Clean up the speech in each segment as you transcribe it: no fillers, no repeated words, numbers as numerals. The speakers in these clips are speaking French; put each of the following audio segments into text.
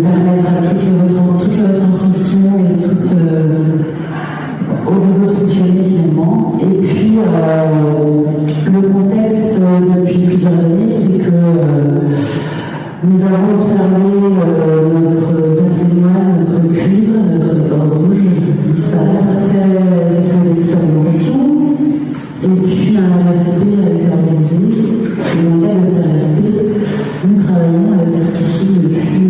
permettre à toute la retransmission et au niveau structuré finalement. Et puis le contexte depuis plusieurs années, c'est que nous avons observé notre patrimoine, notre cuivre, notre rouge disparaître, faire quelques expérimentations. Et puis un RFP a été organisé. Et dans le cadre de ce RFP, nous travaillons avec Artifi depuis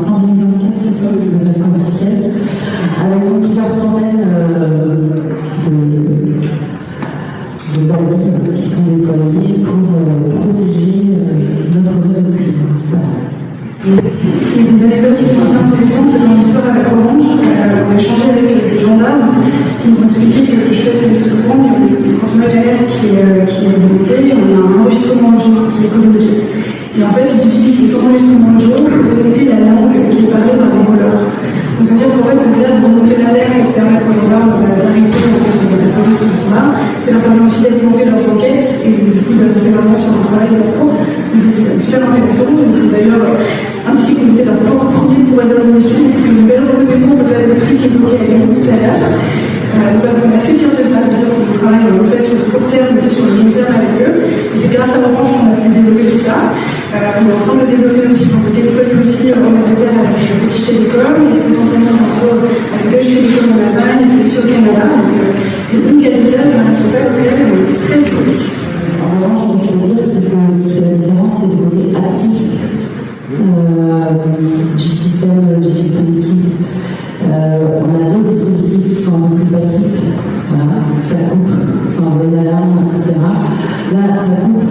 fin 2024, c'est ça, de façon officielle, avec plusieurs centaines de balises qui sont déployées pour protéger notre réseau de cuivre. Il y a des anecdotes qui sont assez intéressantes dans l'histoire avec Orange. On a échangé avec les gendarmes qui nous ont expliqué quelque chose que tout souvent, quand on a une alerte qui est limitée, on a un enregistrement audio qui est communiqué. Et en fait, ils utilisent les enregistrements audio pour détecter la langue qui est parlée par les voleurs. Donc, c'est-à-dire qu'en fait, au-delà de remonter l'alerte et de permettre aux gendarmes d'arrêter les personnes qui sont là, ça leur permet aussi d'alimenter leurs enquêtes et du coup d'avancer vraiment sur le travail de la cour. C'est super intéressant. Nous avons d'ailleurs indiqué qu'on était leur premier provider de mission, parce qu'une belle reconnaissance de la prix qui est bloquée à l'Est tout à l'heure. Donc, on est assez fiers de ça, de dire qu'on travaille on le fait sur le court terme, mais aussi sur le long terme avec eux. Et c'est grâce à Orange qu'on a pu développer tout ça. On est en train de le développer aussi, on peut déployer aussi en Angleterre avec British Telecom, et potentiellement bientôt avec Deutsche Telekom en Allemagne, et puis aussi au Canada. Donc, une qualité, un aspect auquel on est très historique. En revanche, ce que je veux dire, c'est que la différence, c'est le côté actif du système du dispositif. On a deux dispositifs qui sont un peu plus passifs, voilà, ça coupe, ça envoie une alarme, etc. Là, ça coupe,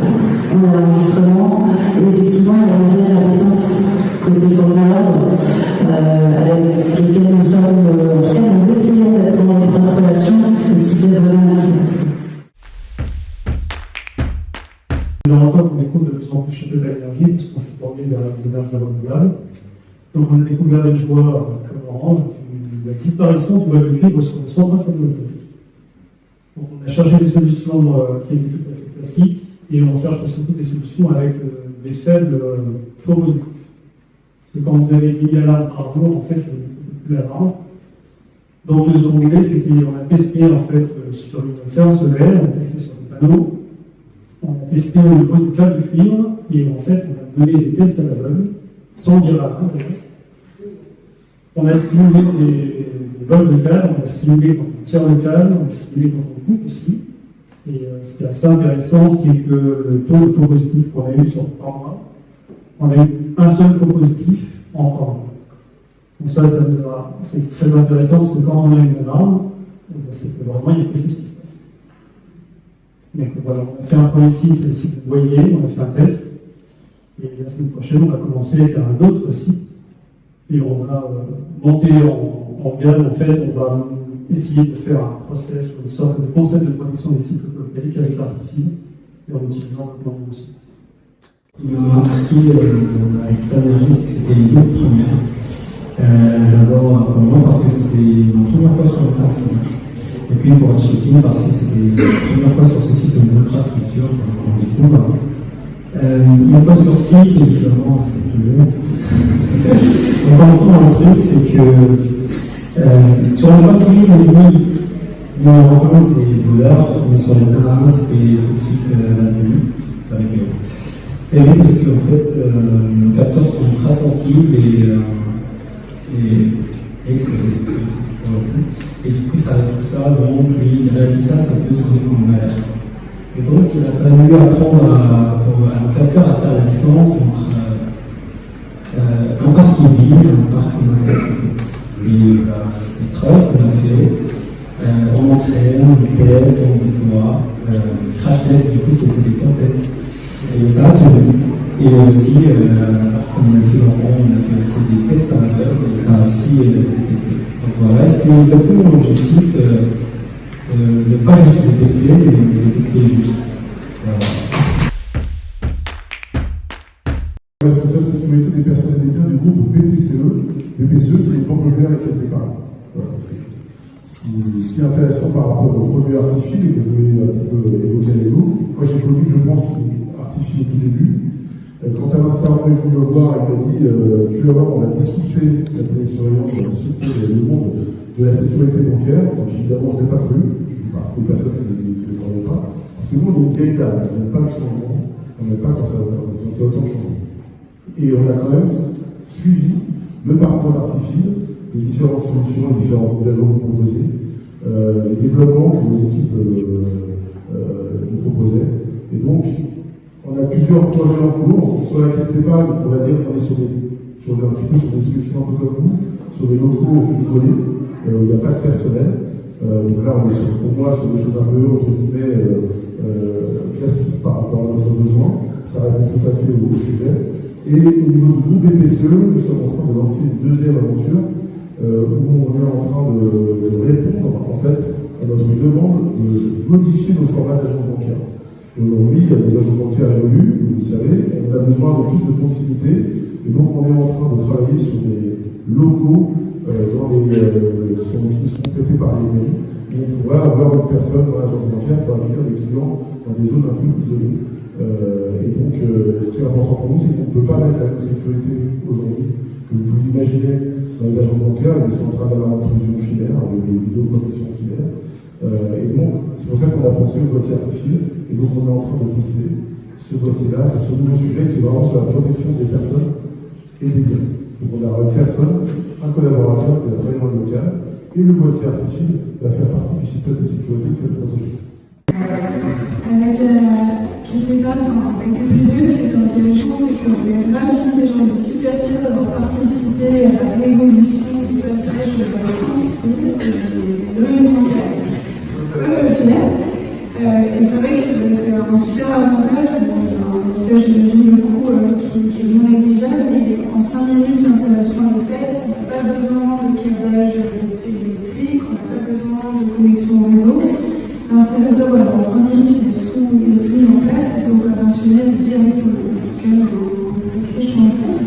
on a l'enregistrement, et effectivement, il y a une réelle appétence côté force de l'ordre, avec lesquels nous sommes, en tout cas, nous essayons d'être en étroite relation, et qui fait vraiment la différence. C'est en fois qu'on découvre de plus en plus de l'énergie, parce qu'on s'est tourné vers les énergies renouvelables. Donc on a découvert des joueurs comme Orange, la disparition du web cuivre sur le centre photovoltaïque. Donc on a cherché des solutions qui étaient tout à fait classiques, et on cherche surtout des solutions avec des faibles faux positifs. Parce que quand vous avez 10 000 alarmes par jour, en fait, il y a beaucoup plus d'alarmes. Donc ce qu'on voulait, c'est qu'on a testé en fait sur une ferme solaire, on a testé sur des panneaux, on a testé au niveau du câble de cuivre, et en fait, on a mené des tests à l'aveugle, sans dire à rien. On a simulé des vols de câble, on a simulé quand on tire le câble, on a simulé quand on coupe aussi. Et ce qui est assez intéressant, c'est que le taux de faux positifs qu'on a eu sur 3 mois, on a eu un seul faux positif en 3 mois. Donc ça c'est très intéressant parce que quand on a une alarme, c'est que vraiment il y a quelque chose qui se passe. Donc voilà, on a fait un premier site, le site de Boyer, on a fait un test. Et la semaine prochaine, on va commencer avec un autre site. Et on va monter en gamme, en fait, on va essayer de faire un process, une sorte de concept de protection des sites photovoltaïques avec l'Artifi et en utilisant le plan aussi. Ce qui m'a marqué avec Énergie, c'est que c'était une autre première. D'abord, pour moi, parce que c'était ma première fois sur le France. Et puis pour Checking, parce que c'était la première fois sur ce type d'infrastructure qu'on découvre. Une fois sur site, évidemment, on comprend un truc, c'est que sur le papier, oui, numéro 1 c'est voleur, mais sur le terrain c'était tout de suite la nuit. Avec et oui, parce qu'en fait, nos capteurs sont ultra sensibles et explosés. Et du coup, tout ça, vraiment, puis il réagit ça peut sonner comme une alerte. Et donc, il a fallu apprendre à nos capteurs à faire la différence entre un parc qui vit et un parc qui m'intéresse. Et c'est le travail qu'on a fait. On entraîne, on teste, on déploie, crash test, du coup, c'était des tempêtes. Et ça a tenu. Et aussi, parce qu'on a dit Laurent, on a fait aussi des tests à l'aveugle, et ça a aussi détecté. Donc voilà, c'était exactement l'objectif. Ne pas juste détecter, mais détecter juste. Voilà. Responsable de sécurité des personnes et des biens du groupe BPCE. BPCE, c'est une banque locale avec les d'épargne. Voilà. Ce qui est intéressant par rapport au produit Artifi, et que vous avez un petit peu évoqué avec vous, moi j'ai connu, je pense, Artifi au tout début. Quand Alain Staron est venu me voir, il m'a dit tu vas voir, on va discuter la télésurveillance, on va discuter le monde de la sécurité bancaire. Donc évidemment, je n'ai pas cru. Je ne suis pas des personnes qui ne le croyaient pas. Parce que nous, on est une vieille dame, on n'aime pas le changement, on n'aime pas quand ça a autant changé. Et on a quand même suivi le parcours d'Artifil, les différentes solutions, les différents modèles que vous proposez, les développements que vos équipes nous proposaient. Et donc, on a plusieurs projets en cours. Sur la caisse d'épargne, on va dire qu'on est un petit peu sur des solutions un peu comme vous, sur des locaux isolés, où il n'y a pas de personnel. Donc là, on est pour moi sur des choses un peu, entre guillemets, classiques par rapport à notre besoin. Ça répond tout à fait au sujet. Et au niveau du groupe BPCE, nous sommes en train de lancer une deuxième aventure où on est en train de répondre en fait à notre demande de modifier nos formats d'agence bancaire. Aujourd'hui, les agences bancaires évoluent, vous le savez, on a besoin de plus de proximité, et donc on est en train de travailler sur des locaux qui sont prêtés par les mairies, où on pourra avoir une personne dans l'agence bancaire pour accueillir des clients dans des zones un peu isolées. Et donc, ce qui est important pour nous, c'est qu'on ne peut pas mettre la même sécurité aujourd'hui que vous pouvez imaginer dans les agences bancaires, mais c'est en train d'avoir une intrusion filaire, avec des vidéoprotection filaire. Et donc, c'est pour ça qu'on a pensé au boîtier Artifil, et donc on est en train de tester ce boîtier-là, ce nouveau sujet qui est vraiment sur la protection des personnes et des biens. Donc on a une personne, un collaborateur qui est vraiment local, et le boîtier Artifil va faire partie du système de sécurité qui va le protéger. Avec avec le PCE, ce qui est intéressant, c'est qu'on est ravis des gens, on est super fiers d'avoir participé à la révolution du passage de la sans-fil et le bancaire. Et c'est vrai que c'est un super avantage, en tout cas j'imagine le coût qui est non négligeable, mais en 5 minutes l'installation est faite, on n'a pas besoin de câblage électrique, on n'a pas besoin de connexion au réseau. L'installateur, voilà, en 5 minutes il est tout mis en place, c'est opérationnel directement, c'est quand même un sacré changement.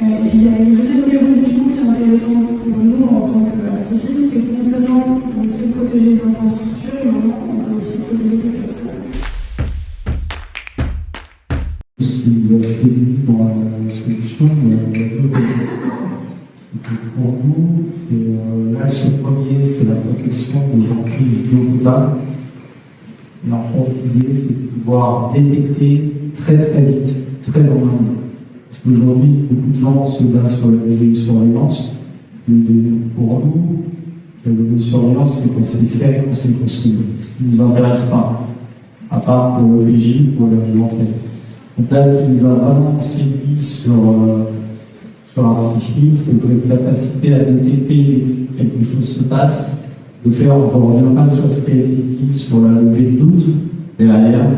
Et puis il y a une deuxième révolution qui est intéressante pour nous en tant qu'Artifil, c'est que non seulement on sait protéger les infrastructures, mais on peut aussi protéger les personnes. Ce qui nous a séduit dans la solution, pour nous, l'axe premier, c'est la protection des emprises d'eau potable. Et en fait, l'idée, c'est de pouvoir détecter très très vite, très en amont. Parce qu'aujourd'hui, beaucoup de gens se basent sur la vidéosurveillance. Pour nous, la vidéosurveillance, c'est qu'on s'est fait, qu'on s'est construit. Ce qui ne nous intéresse pas, à part pour l'origine, pour la rentrée. Donc là, ce qui nous a vraiment séduit sur Artifil, c'est cette capacité à détecter que quelque chose se passe, de faire, je ne reviens pas sur ce qui a été dit sur la levée de doute derrière.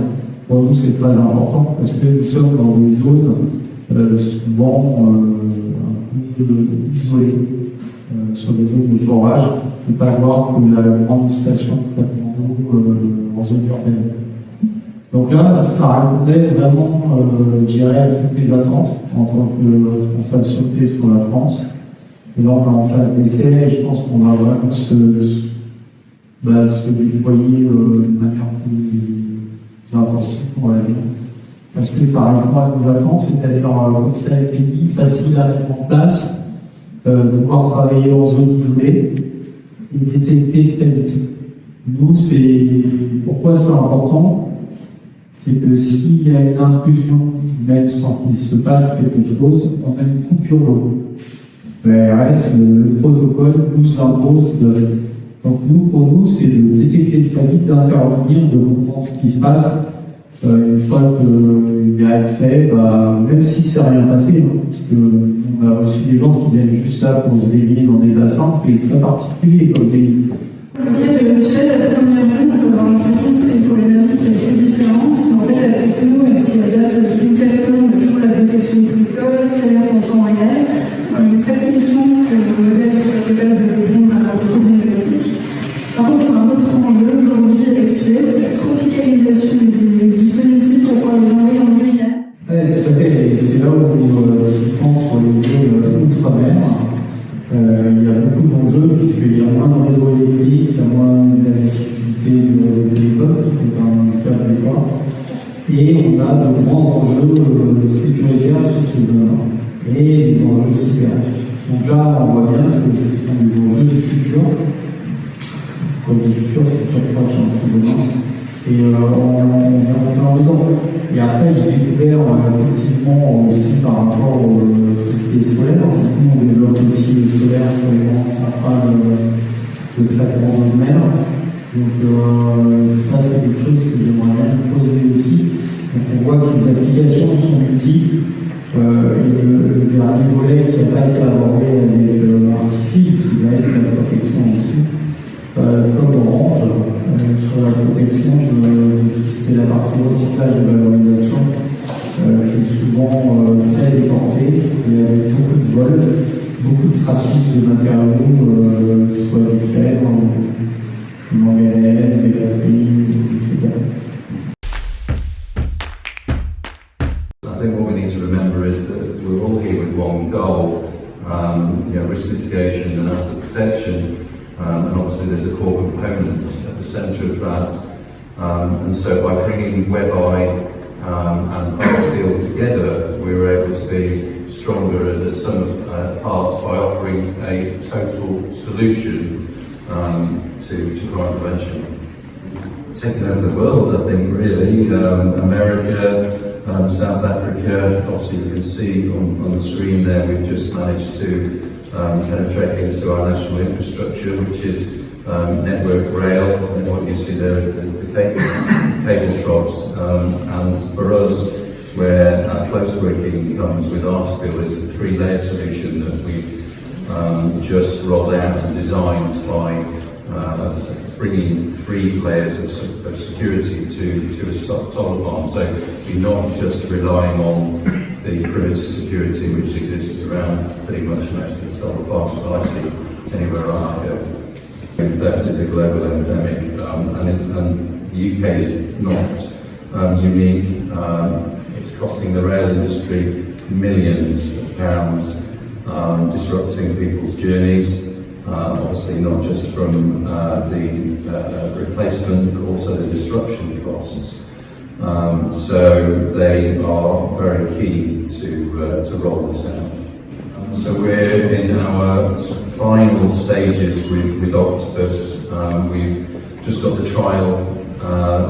Pour nous, c'est très important parce que nous sommes dans des zones souvent un peu isolées, sur des zones de forage. Il ne faut pas voir que la grande station de traitement d'eau en zone urbaine. Donc là, ça répondait vraiment, je dirais, à toutes les attentes en tant que responsable santé sur la France. Et là, on est en phase d'essai et je pense qu'on va vraiment se déployer de manière plus intensive pour l'avenir. Parce que ça répond à nos attentes, c'est-à-dire, comme ça a été dit, facile à mettre en place, de pouvoir travailler en zone isolée et détecter très vite. Nous, c'est pourquoi c'est important. C'est que s'il y a une intrusion, même sans qu'il se passe quelque chose, on a une coupure d'eau. l'ARS, le protocole nous impose de... Donc nous, pour nous, c'est de détecter très vite, d'intervenir, de comprendre ce qui se passe. Une fois qu'il y a accès, même si c'est rien passé, parce qu'on a aussi des gens qui viennent juste là pour se baigner dans des bassins, c'est très particulier comme des... Le cas de Suez, à la première vue, on peut avoir l'impression que c'est une problématique assez différente. En fait, la techno, elle s'y adapte complètement, toujours la détection précoce, s'adapte en temps réel. On est très confiant que le modèle soit capable de répondre à la problématique. Par contre, on a un autre enjeu aujourd'hui avec Suez, c'est la tropicalisation du dispositif pour pouvoir le envoyer en Guyane. Oui, tout à fait. Et c'est là où, typiquement, sur les zones outre-mer, il y a beaucoup d'enjeux, puisqu'il y a moins de réseaux électriques, il y a moins de difficulté du réseau téléphone, qui est un cas des fois. Et on a de grands enjeux sécuritaires sur ces zones et des enjeux cyber. Donc là, on voit bien que ce sont des enjeux du futur. Comme du futur, c'est très proche, c'est demain. Et on est en plein dedans. Et après, j'ai découvert effectivement aussi par rapport à tout ce qui est solaire. Nous, on développe aussi le solaire pour les grandes centrales de traitement de mer. Donc ça, c'est quelque chose que j'aimerais bien creuser aussi. Donc on voit que les applications sont multiples. Et le dernier volet qui n'a pas été abordé avec Artifi, qui va être la protection aussi, comme Orange, sur la protection de tout ce qui est la partie recyclage et valorisation, qui est souvent très déportée, et avec beaucoup de vols, beaucoup de trafic de matériaux, soit du fer, du manganèse, des batteries, etc. I think what we need to remember is that we're all here with one goal, risk mitigation and asset protection, and obviously there's a core component at the centre of that. And so by bringing WebEye and Artfield together, we were able to be stronger as a sum of parts by offering a total solution to crime prevention. Taking over the world, I think, really. America, South Africa, obviously you can see on the screen there, we've just managed to penetrate into our national infrastructure, which is Network Rail, and what you see there is the cable troughs. And for us, where our close working comes with Artfield is the three-layer solution that we've just rolled out and designed by as I said, bringing 3 layers of security to a solar farm. So you're not just relying on the perimeter security which exists around pretty much most of the solar farms that I see anywhere I go. Theft is a global epidemic, and the UK is not unique. It's costing the rail industry millions of pounds, disrupting people's journeys. Obviously not just from the replacement, but also the disruption costs. So they are very key to roll this out. So we're in our sort of final stages with Octopus. We've just got the trial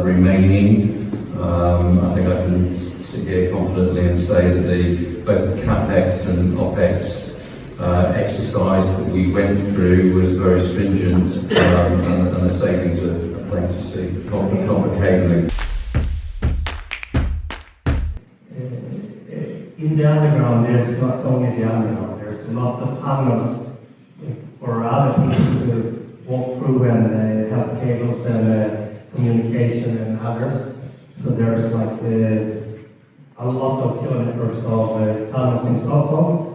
remaining. I think I can sit here confidently and say that both the CapEx and OpEx exercise that we went through was very stringent, and the savings are plain to see. Complicated. In the underground, there's not only the underground, there's a lot of tunnels for other people to walk through and have cables and communication and others. So there's like a lot of kilometers of tunnels in Stockholm.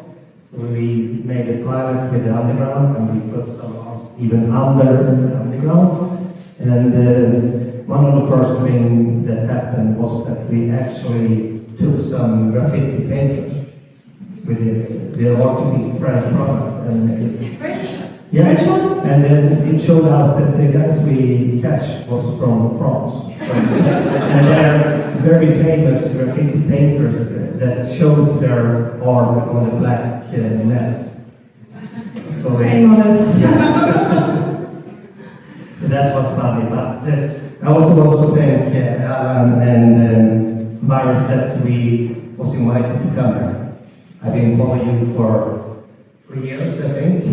So we made a pilot with the underground, and we put some arms even under the underground. And one of the first things that happened was that we actually took some graffiti painters with the artificial French product and made it. French one? And then it showed out that the guys we catch was from France. And they're very famous graffiti painters that shows their art on the black net. So Shame on us. that was funny, but I also thank Alan and Maris that we was invited to come here. I've been following you for 3 years, I think.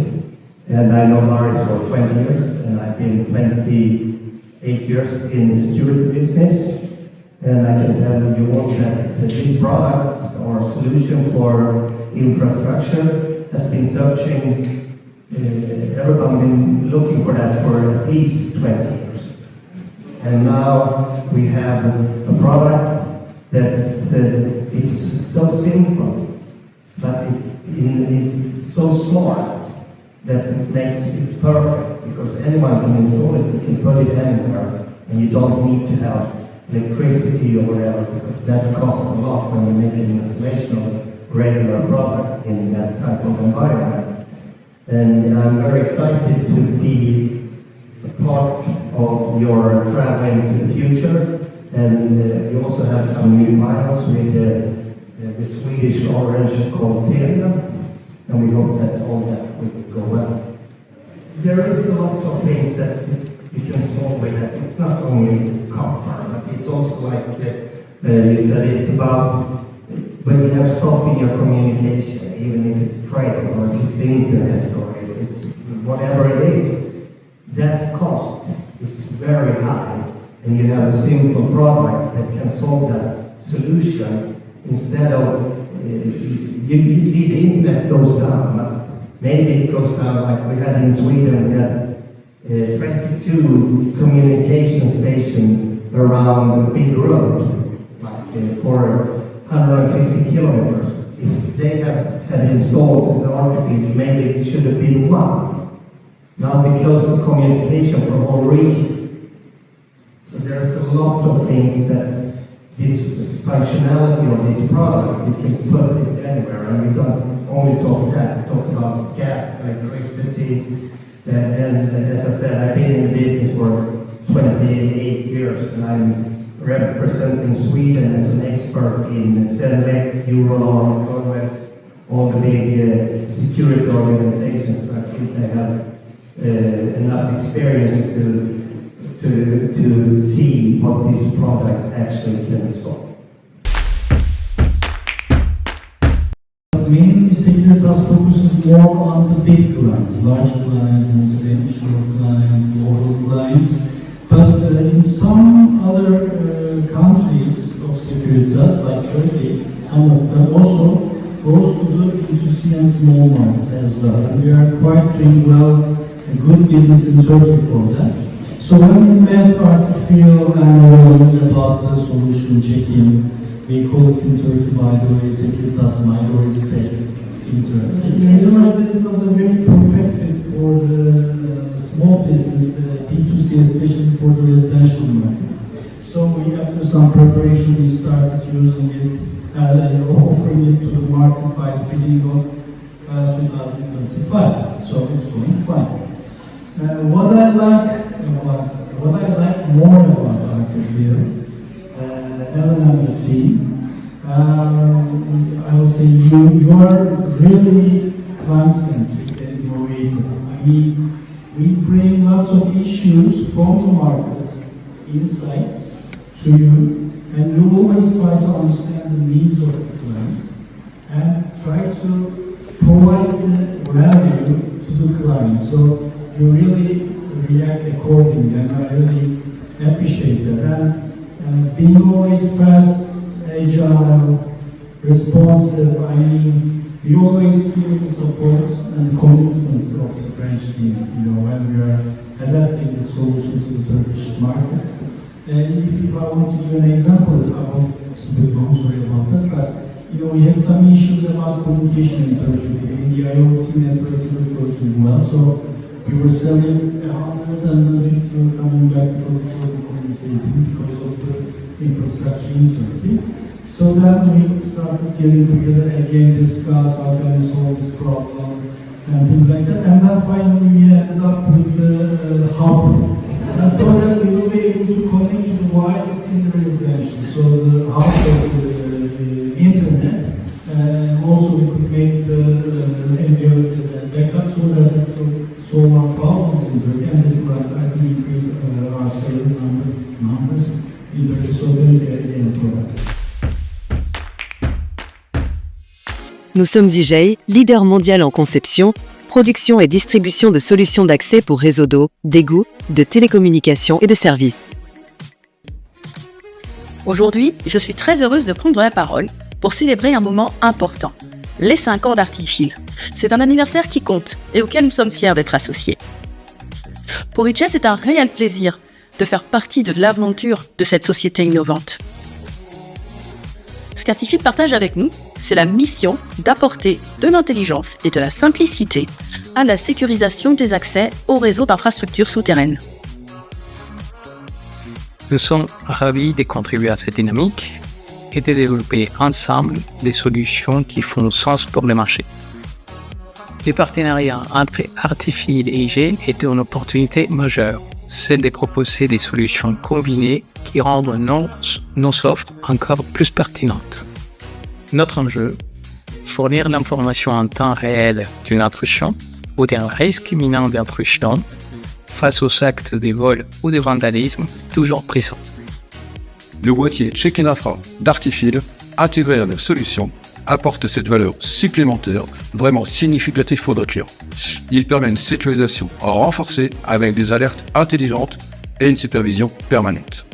And I know Maris for 20 years, and I've been 28 years in the security business. And I can tell you all that this product or solution for infrastructure has been searching, everyone been looking for that for at least 20 years. And now we have a product that's it's so simple, but it's so smart that it's perfect, because anyone can install it, you can put it anywhere, and you don't need to have electricity or whatever, because that costs a lot when you make an installation of a regular product in that type of environment. And I'm very excited to be a part of your traveling to the future And we also have some new pilots with the Swedish orange called Telia, and we hope that all that will go well. There is a lot of things that you can solve with that. It's not only copper, but it's also like you said, it's about when you have stopping your communication, even if it's trade or if it's internet or if it's whatever it is, that cost is very high, and you have a simple product that can solve that solution instead of you see the internet goes down. Maybe it goes down like we had in Sweden. We had 22 communication stations around a big road, like for 150 kilometers. If they had installed the artificial, maybe it should have been one. Now they close the communication for the whole region. So there's a lot of things that this functionality of this product, you can put it anywhere, and we don't only talk that, we talk about gas, electricity, and as I said, I've been in the business for 28 years, and I'm representing Sweden as an expert in Select, Euroalarm, OS, all the big security organizations. So I think I have enough experience to see what this product actually can solve. Mainly, Securitas focuses more on the big clients, large clients, multinational clients, global clients. But in some other countries of Securitas, like Turkey, some of them also goes to the B2C and small market as well. And we are quite doing well, a good business in Turkey for that. So when we met Artifil and learned about the solution check-in, we call it in Turkey, by the way, Securitas Micro is safe in Turkey. We realized that it was a very perfect fit for the small business, B2C, especially for the residential market. So after some preparation, we started using it, offering it to the market by the beginning of 2025. So it's going fine. What I like more about Artifil, Ellen and the team, I will say you are really client-centric and innovative. We bring lots of issues from the market, insights to you, and you always try to understand the needs of the client and try to provide the value to the client. So you really react accordingly, and I really appreciate that. And being always fast, agile, responsive, we always feel the support and commitments of the French team, when we are adapting the solution to the Turkish market. If I want to give an example, I won't be long, sorry about that, but we had some issues about communication in Turkey. The IoT network isn't working well, so we were selling 100 and then 50 were coming back because it wasn't communicating because of the infrastructure in Turkey. So then we started getting together again, discuss how can we solve this problem and things like that. And then finally we ended up with the hub. And so that we will be able to connect to the widest in the residential. So the household, the internet, and also we could make the MBO as a backup so that this will solve our problems in Turkey. And this will, I think, increase our sales numbers in Turkey. So thank you again for that. Nous sommes IGEI, leader mondial en conception, production et distribution de solutions d'accès pour réseaux d'eau, d'égouts, de télécommunications et de services. Aujourd'hui, je suis très heureuse de prendre la parole pour célébrer un moment important, les 5 ans d'Artifil. C'est un anniversaire qui compte et auquel nous sommes fiers d'être associés. Pour IGEI, c'est un réel plaisir de faire partie de l'aventure de cette société innovante. Ce qu'Artifil partage avec nous, c'est la mission d'apporter de l'intelligence et de la simplicité à la sécurisation des accès aux réseaux d'infrastructures souterraines. Nous sommes ravis de contribuer à cette dynamique et de développer ensemble des solutions qui font sens pour le marché. Le partenariat entre Artifil et IGEI est une opportunité majeure. celle de proposer des solutions combinées qui rendent nos offres encore plus pertinentes. Notre enjeu, fournir l'information en temps réel d'une intrusion ou d'un risque imminent d'intrusion face aux actes de vol ou de vandalisme toujours présents. Le boîtier Check-in Infra d'Artifil, intégré à nos solutions, apporte cette valeur supplémentaire vraiment significative pour nos clients. Il permet une sécurisation renforcée avec des alertes intelligentes et une supervision permanente.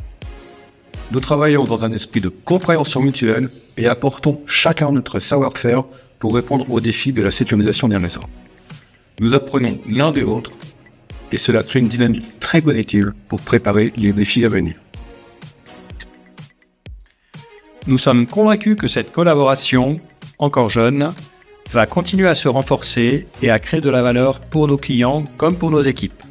Nous travaillons dans un esprit de compréhension mutuelle et apportons chacun notre savoir-faire pour répondre aux défis de la sécurisation d'un réseau. Nous apprenons l'un de l'autre et cela crée une dynamique très positive pour préparer les défis à venir. Nous sommes convaincus que cette collaboration, encore jeune, va continuer à se renforcer et à créer de la valeur pour nos clients comme pour nos équipes.